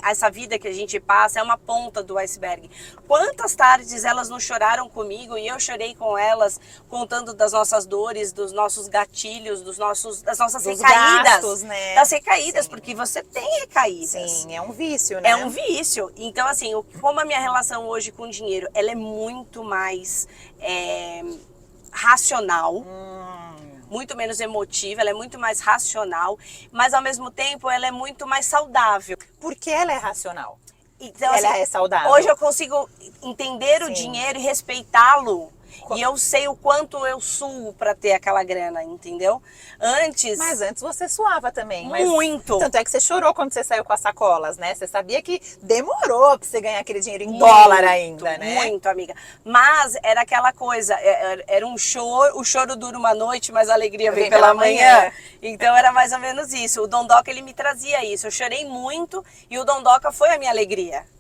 Speaker 2: essa vida que a gente passa é uma ponta do iceberg. Quantas tardes elas não choraram comigo e eu chorei com elas, contando das nossas dores, dos nossos gatilhos, das nossas recaídas.
Speaker 1: Gastos, né?
Speaker 2: Das recaídas, porque você tem recaídas.
Speaker 1: Sim, é um vício, né?
Speaker 2: É um vício. Então, assim, como a minha relação hoje com o dinheiro, ela é muito mais racional. Muito menos emotiva, ela é muito mais racional, mas ao mesmo tempo ela é muito mais saudável.
Speaker 1: Porque ela é racional.
Speaker 2: Então,
Speaker 1: ela
Speaker 2: assim,
Speaker 1: é saudável.
Speaker 2: Hoje eu consigo entender o dinheiro e respeitá-lo. E eu sei o quanto eu suo para ter aquela grana, entendeu?
Speaker 1: Mas antes você suava também.
Speaker 2: Muito.
Speaker 1: Tanto é que você chorou quando você saiu com as sacolas, né? Você sabia que demorou pra você ganhar aquele dinheiro em dólar ainda, né?
Speaker 2: Muito, amiga. Mas era aquela coisa, era um choro, o choro dura uma noite, mas a alegria vem pela manhã. Então era mais ou menos isso. O Dondoca, ele me trazia isso. Eu chorei muito e o Dondoca foi a minha alegria.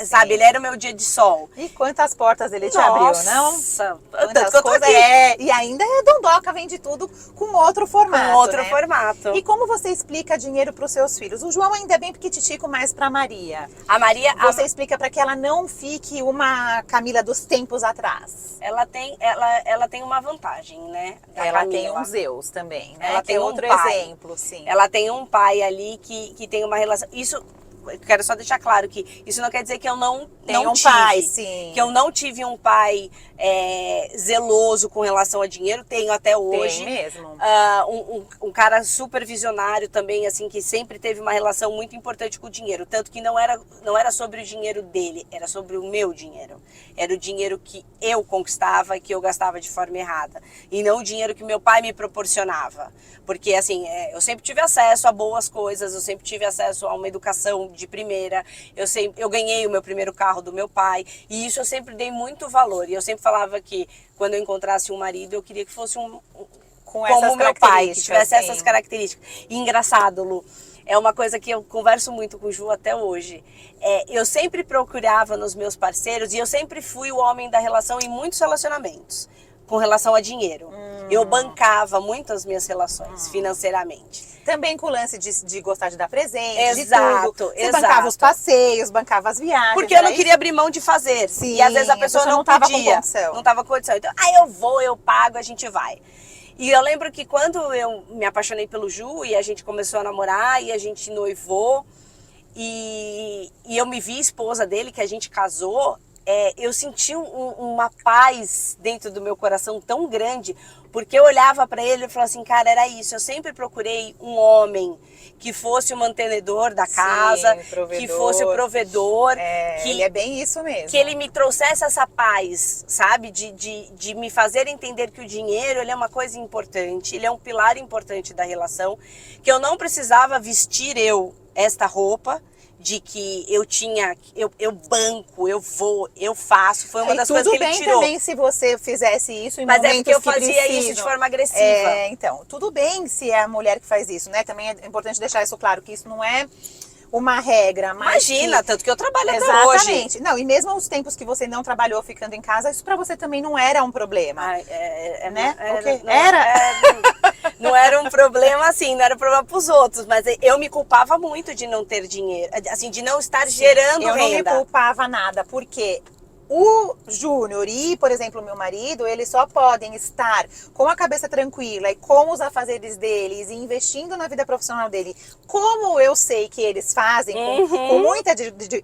Speaker 2: Sabe, ele era o meu dia de sol.
Speaker 1: E quantas portas ele te abriu, não?
Speaker 2: Nossa,
Speaker 1: quantas coisas e ainda é Dondoca, vende tudo com outro formato.
Speaker 2: Com outro formato.
Speaker 1: E como você explica dinheiro para os seus filhos? O João ainda é bem piquititico, mais para Maria.
Speaker 2: A Maria...
Speaker 1: Você explica para que ela não fique uma Camila dos tempos atrás.
Speaker 2: Ela tem uma vantagem, né?
Speaker 1: Ela tem um Zeus também, né?
Speaker 2: Ela tem
Speaker 1: outro exemplo, sim.
Speaker 2: Ela tem um pai ali que tem uma relação... Isso... Eu quero só deixar claro que isso não quer dizer que eu não tive.
Speaker 1: Pai, sim.
Speaker 2: Que eu não tive um pai zeloso com relação a dinheiro. Tenho até hoje.
Speaker 1: Tem mesmo.
Speaker 2: Um cara super visionário também, assim, que sempre teve uma relação muito importante com o dinheiro. Tanto que não era sobre o dinheiro dele, era sobre o meu dinheiro. Era o dinheiro que eu conquistava e que eu gastava de forma errada. E não o dinheiro que meu pai me proporcionava. Porque, assim, eu sempre tive acesso a boas coisas, eu sempre tive acesso a uma educação de primeira. Eu ganhei o meu primeiro carro do meu pai. E isso eu sempre dei muito valor. E eu sempre falava que quando eu encontrasse um marido, eu queria que fosse
Speaker 1: Com
Speaker 2: como
Speaker 1: essas
Speaker 2: o meu pai, que tivesse
Speaker 1: características,
Speaker 2: essas
Speaker 1: sim.
Speaker 2: características. E engraçado, Lu, é uma coisa que eu converso muito com o Ju até hoje. Eu sempre procurava nos meus parceiros, e eu sempre fui o homem da relação em muitos relacionamentos, com relação a dinheiro. Eu bancava muito as minhas relações, financeiramente.
Speaker 1: Também com o lance de gostar de dar presente,
Speaker 2: Exato,
Speaker 1: de tudo. Você
Speaker 2: exato.
Speaker 1: bancava os passeios, bancava as viagens.
Speaker 2: Porque eu não
Speaker 1: era
Speaker 2: queria abrir mão de fazer.
Speaker 1: Sim,
Speaker 2: E às vezes a pessoa não
Speaker 1: tava
Speaker 2: podia.
Speaker 1: com condição.
Speaker 2: Não estava com condição. Então, eu vou, eu pago, a gente vai. E eu lembro que quando eu me apaixonei pelo Ju e a gente começou a namorar e a gente noivou e eu me vi esposa dele, que a gente casou, eu senti uma paz dentro do meu coração tão grande, porque eu olhava para ele e falava assim, cara, era isso, eu sempre procurei um homem que fosse o mantenedor da casa, que fosse o provedor. Que
Speaker 1: ele é bem isso mesmo.
Speaker 2: Que ele me trouxesse essa paz, sabe? De me fazer entender que o dinheiro, ele é uma coisa importante, ele é um pilar importante da relação, que eu não precisava vestir esta roupa, de que eu banco, eu vou, eu faço, foi uma das coisas que ele tirou.
Speaker 1: Tudo bem também se você fizesse isso em
Speaker 2: Mas
Speaker 1: momentos que
Speaker 2: eu fazia isso de forma agressiva.
Speaker 1: Então, tudo bem se é a mulher que faz isso, né? Também é importante deixar isso claro, que isso não é uma regra, mas
Speaker 2: imagina, tanto que eu trabalho até hoje.
Speaker 1: Exatamente. Não, e mesmo os tempos que você não trabalhou ficando em casa, isso pra você também não era um problema. Né?
Speaker 2: Não era um problema assim, não era um problema pros outros, mas eu me culpava muito de não ter dinheiro, assim, de não estar gerando renda.
Speaker 1: Eu não me culpava nada, porque o Júnior e, por exemplo, o meu marido, eles só podem estar com a cabeça tranquila e com os afazeres deles e investindo na vida profissional dele, como eu sei que eles fazem, com muita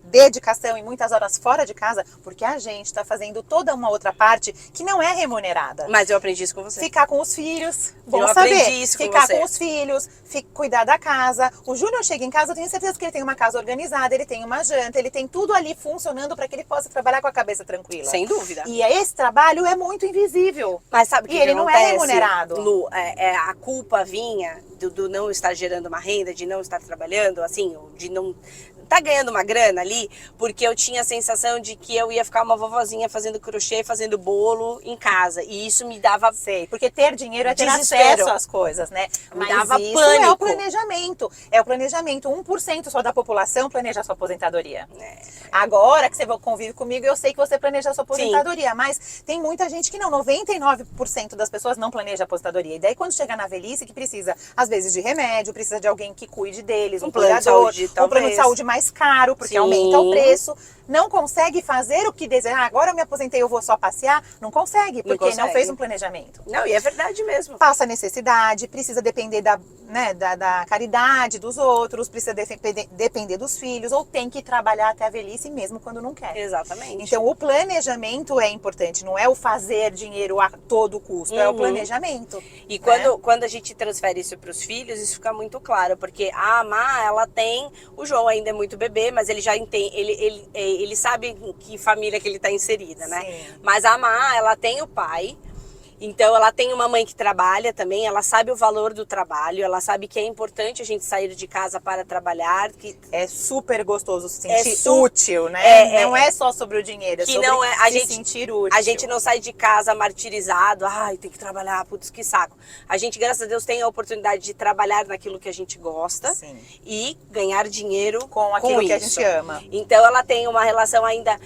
Speaker 1: dedicação e muitas horas fora de casa, porque a gente está fazendo toda uma outra parte que não é remunerada.
Speaker 2: Mas eu aprendi isso com você.
Speaker 1: Ficar com os filhos, bom
Speaker 2: eu
Speaker 1: saber.
Speaker 2: Aprendi isso com
Speaker 1: Ficar
Speaker 2: você.
Speaker 1: com os filhos, cuidar da casa. O Júnior chega em casa, eu tenho certeza que ele tem uma casa organizada, ele tem uma janta, ele tem tudo ali funcionando para que ele possa trabalhar com a cabeça tranquila.
Speaker 2: Sem dúvida.
Speaker 1: E esse trabalho é muito invisível.
Speaker 2: Mas sabe o que
Speaker 1: ele
Speaker 2: acontece?
Speaker 1: não é remunerado.
Speaker 2: Lu, a culpa vinha do não estar gerando uma renda, de não estar trabalhando, assim, de não tá ganhando uma grana ali, porque eu tinha a sensação de que eu ia ficar uma vovozinha fazendo crochê, fazendo bolo em casa. E isso me dava...
Speaker 1: Sei, porque ter dinheiro é ter
Speaker 2: desespero.
Speaker 1: acesso às coisas, né?
Speaker 2: Me
Speaker 1: Mas
Speaker 2: dava
Speaker 1: isso
Speaker 2: pânico.
Speaker 1: é o planejamento. É o planejamento. 1% só da população planeja sua aposentadoria. Agora que você convive comigo, eu sei que você planeja sua aposentadoria. Sim. Mas tem muita gente que não. 99% das pessoas não planeja aposentadoria. E daí quando chega na velhice, que precisa, às vezes, de remédio, precisa de alguém que cuide deles, um
Speaker 2: plano de saúde,
Speaker 1: um plano de saúde mais caro, porque aumenta o preço. Não consegue fazer o que deseja. Agora eu me aposentei, eu vou só passear. Não consegue, porque não fez um planejamento.
Speaker 2: Não, e é verdade mesmo.
Speaker 1: Passa necessidade, precisa depender da caridade dos outros, precisa depender dos filhos, ou tem que trabalhar até a velhice mesmo quando não quer.
Speaker 2: Exatamente.
Speaker 1: Então o planejamento é importante, não é o fazer dinheiro a todo custo, é o planejamento.
Speaker 2: E quando a gente transfere isso para os filhos, isso fica muito claro, porque a Má, ela tem, o João ainda é muito bebê, mas ele já entende, ele sabe em que família que ele está inserida, né?
Speaker 1: Sim.
Speaker 2: Mas a Má, ela tem o pai. Então ela tem uma mãe que trabalha também, ela sabe o valor do trabalho, ela sabe que é importante a gente sair de casa para trabalhar. Que
Speaker 1: é super gostoso se sentir útil, né? Não é só sobre o dinheiro, é sobre se sentir útil.
Speaker 2: A gente não sai de casa martirizado, tem que trabalhar, putz, que saco. A gente, graças a Deus, tem a oportunidade de trabalhar naquilo que a gente gosta.
Speaker 1: Sim.
Speaker 2: E ganhar dinheiro
Speaker 1: com aquilo que a gente ama.
Speaker 2: Então ela tem uma relação ainda...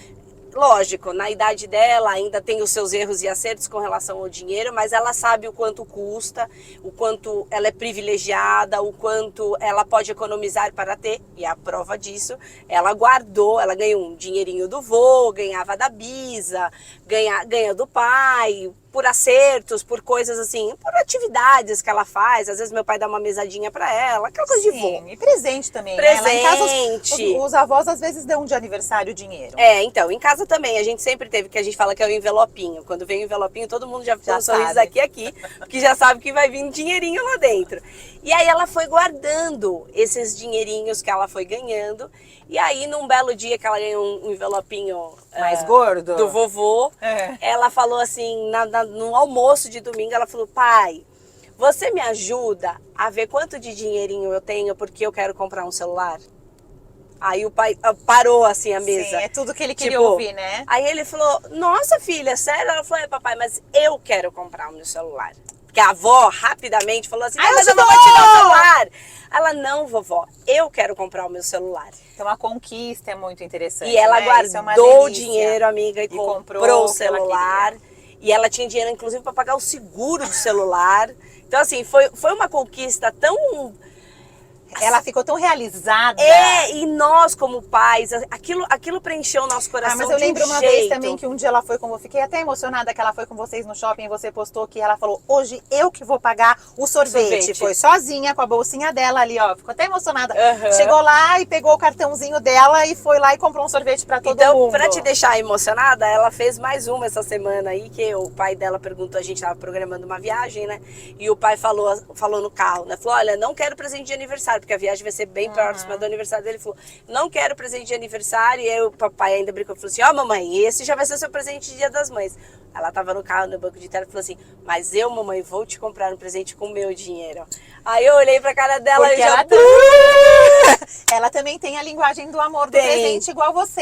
Speaker 2: Lógico, na idade dela ainda tem os seus erros e acertos com relação ao dinheiro, mas ela sabe o quanto custa, o quanto ela é privilegiada, o quanto ela pode economizar para ter. E a prova disso, ela guardou, ela ganhou um dinheirinho do vô, ganhava da bisa, ganha do pai, por acertos, por coisas assim, por atividades que ela faz. Às vezes meu pai dá uma mesadinha pra ela, aquela coisa de vô.
Speaker 1: E presente também,
Speaker 2: presente.
Speaker 1: Né? Lá em casa os avós às vezes dão de aniversário dinheiro.
Speaker 2: Então, em casa também, a gente sempre teve, que a gente fala que é o envelopinho. Quando vem o envelopinho, todo mundo já faz um sorriso aqui, porque já sabe que vai vir um dinheirinho lá dentro. E aí ela foi guardando esses dinheirinhos que ela foi ganhando. E aí, num belo dia que ela ganhou um envelopinho
Speaker 1: mais gordo
Speaker 2: do vovô, ela falou assim, no almoço de domingo, ela falou: pai, você me ajuda a ver quanto de dinheirinho eu tenho porque eu quero comprar um celular? Aí o pai parou assim a mesa.
Speaker 1: Sim, é tudo que ele queria
Speaker 2: Tipo,
Speaker 1: ouvir, né?
Speaker 2: Aí ele falou, nossa filha, sério? Ela falou, papai, mas eu quero comprar o meu celular. Porque a avó rapidamente falou assim, mas eu não vou te dar o celular. Ela, não, vovó, eu quero comprar o meu celular.
Speaker 1: Então a conquista é muito interessante.
Speaker 2: E ela guardou o dinheiro, amiga, e comprou o celular. E ela tinha dinheiro, inclusive, para pagar o seguro do celular. Então, assim, foi uma conquista tão...
Speaker 1: Ela ficou tão realizada.
Speaker 2: E nós como pais, aquilo preencheu o nosso coração.
Speaker 1: Mas eu lembro uma vez também que um dia ela foi com você, fiquei até emocionada que ela foi com vocês no shopping e você postou que ela falou, hoje eu que vou pagar o sorvete. Foi sozinha, com a bolsinha dela ali, ó, ficou até emocionada. Chegou lá e pegou o cartãozinho dela e foi lá e comprou um sorvete pra todo mundo.
Speaker 2: Então, pra te deixar emocionada, ela fez mais uma essa semana aí, que o pai dela perguntou, a gente tava programando uma viagem, né? E o pai falou no carro, né? Falou, olha, não quero presente de aniversário, porque a viagem vai ser bem próxima do aniversário dele. Ele falou, não quero presente de aniversário. E aí o papai ainda brincou e falou assim, ó mamãe, esse já vai ser seu presente de Dia das Mães. Ela tava no carro, no banco de trás, e falou assim, mas eu, mamãe, vou te comprar um presente com o meu dinheiro. Aí eu olhei pra cara dela
Speaker 1: porque
Speaker 2: e já...
Speaker 1: Ela também tem a linguagem do amor do presente igual você.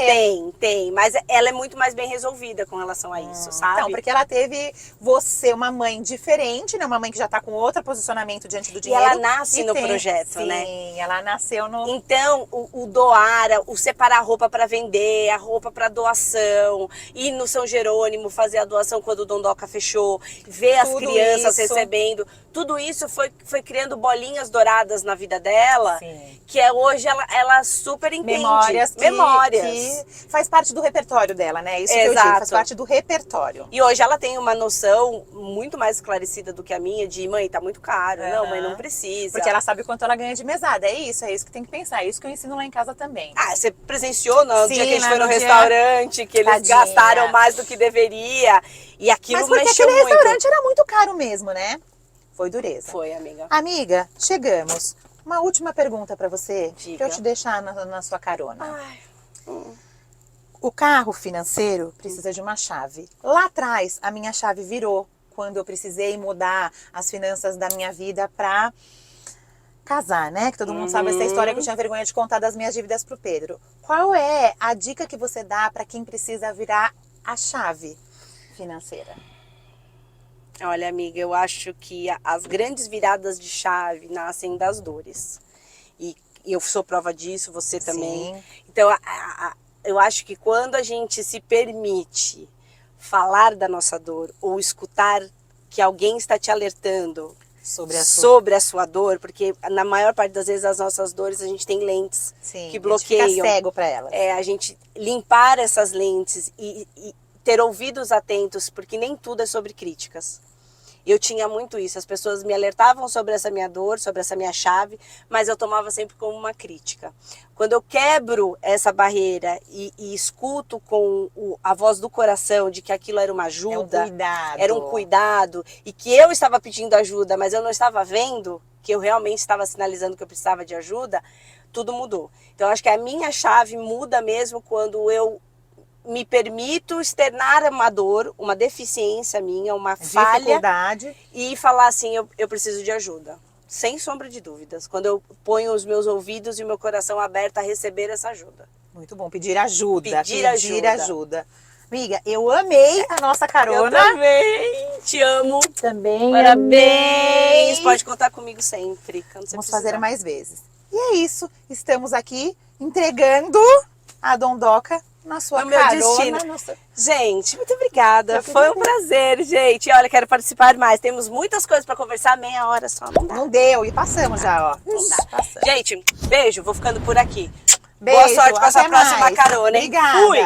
Speaker 2: Tem, mas ela é muito mais bem resolvida com relação a isso, sabe?
Speaker 1: Então, porque ela teve você, uma mãe diferente, né? Uma mãe que já tá com outro posicionamento diante do dinheiro.
Speaker 2: E ela nasce no projeto, né?
Speaker 1: Sim, ela nasceu no...
Speaker 2: Então, o doar, o separar a roupa para vender, a roupa para doação, ir no São Jerônimo fazer a doação quando o Dondoca fechou, ver as crianças recebendo, tudo isso foi criando bolinhas douradas na vida dela, que hoje ela super entende. Memórias.
Speaker 1: Que faz parte do repertório dela, né? Isso que eu digo, faz parte do repertório.
Speaker 2: E hoje ela tem uma noção muito mais esclarecida do que a minha de, mãe, tá muito caro, não, mãe, não precisa.
Speaker 1: Porque ela sabe quanto ela ganha de mesada, é isso que tem que pensar, é isso que eu ensino lá em casa também.
Speaker 2: Ah, você presenciou no dia que a gente foi no restaurante, que eles gastaram mais do que deveria, e aquilo mexeu muito. Mas porque aquele
Speaker 1: restaurante era muito caro mesmo, né? Foi dureza.
Speaker 2: Foi, amiga.
Speaker 1: Amiga, chegamos. Uma última pergunta pra você, pra eu te deixar na sua carona.
Speaker 2: Ai.
Speaker 1: O carro financeiro precisa de uma chave. Lá atrás, a minha chave virou quando eu precisei mudar as finanças da minha vida pra casar, né? Que todo mundo sabe essa história que eu tinha vergonha de contar das minhas dívidas pro Pedro. Qual é a dica que você dá pra quem precisa virar a chave financeira?
Speaker 2: Olha, amiga, eu acho que as grandes viradas de chave nascem das dores. E eu sou prova disso, você também.
Speaker 1: Sim.
Speaker 2: Então, eu acho que quando a gente se permite falar da nossa dor ou escutar que alguém está te alertando sobre a sua dor, porque na maior parte das vezes as nossas dores a gente tem lentes que bloqueiam.
Speaker 1: A gente fica cego para elas.
Speaker 2: A gente limpar essas lentes e ter ouvidos atentos, porque nem tudo é sobre críticas. Eu tinha muito isso, as pessoas me alertavam sobre essa minha dor, sobre essa minha chave, mas eu tomava sempre como uma crítica. Quando eu quebro essa barreira e escuto com a voz do coração de que aquilo era uma ajuda, era um cuidado, e que eu estava pedindo ajuda, mas eu não estava vendo que eu realmente estava sinalizando que eu precisava de ajuda, tudo mudou. Então, eu acho que a minha chave muda mesmo quando eu me permito externar uma dor, uma deficiência minha, uma falha, e falar assim, eu preciso de ajuda. Sem sombra de dúvidas. Quando eu ponho os meus ouvidos e o meu coração aberto a receber essa ajuda.
Speaker 1: Muito bom, pedir ajuda. Pedir ajuda. Amiga, eu amei a nossa carona.
Speaker 2: Eu também. Te amo.
Speaker 1: Também.
Speaker 2: Parabéns. Pode contar comigo sempre.
Speaker 1: Vamos fazer mais vezes. E é isso. Estamos aqui entregando a Dondoca na sua carona.
Speaker 2: Gente, muito obrigada. Foi um prazer, gente. Olha, quero participar mais. Temos muitas coisas para conversar, meia hora só.
Speaker 1: Não deu, e passamos já, ó.
Speaker 2: Gente, beijo. Vou ficando por aqui. Beijo, boa sorte com essa próxima carona, hein?
Speaker 1: Obrigada.
Speaker 2: Fui.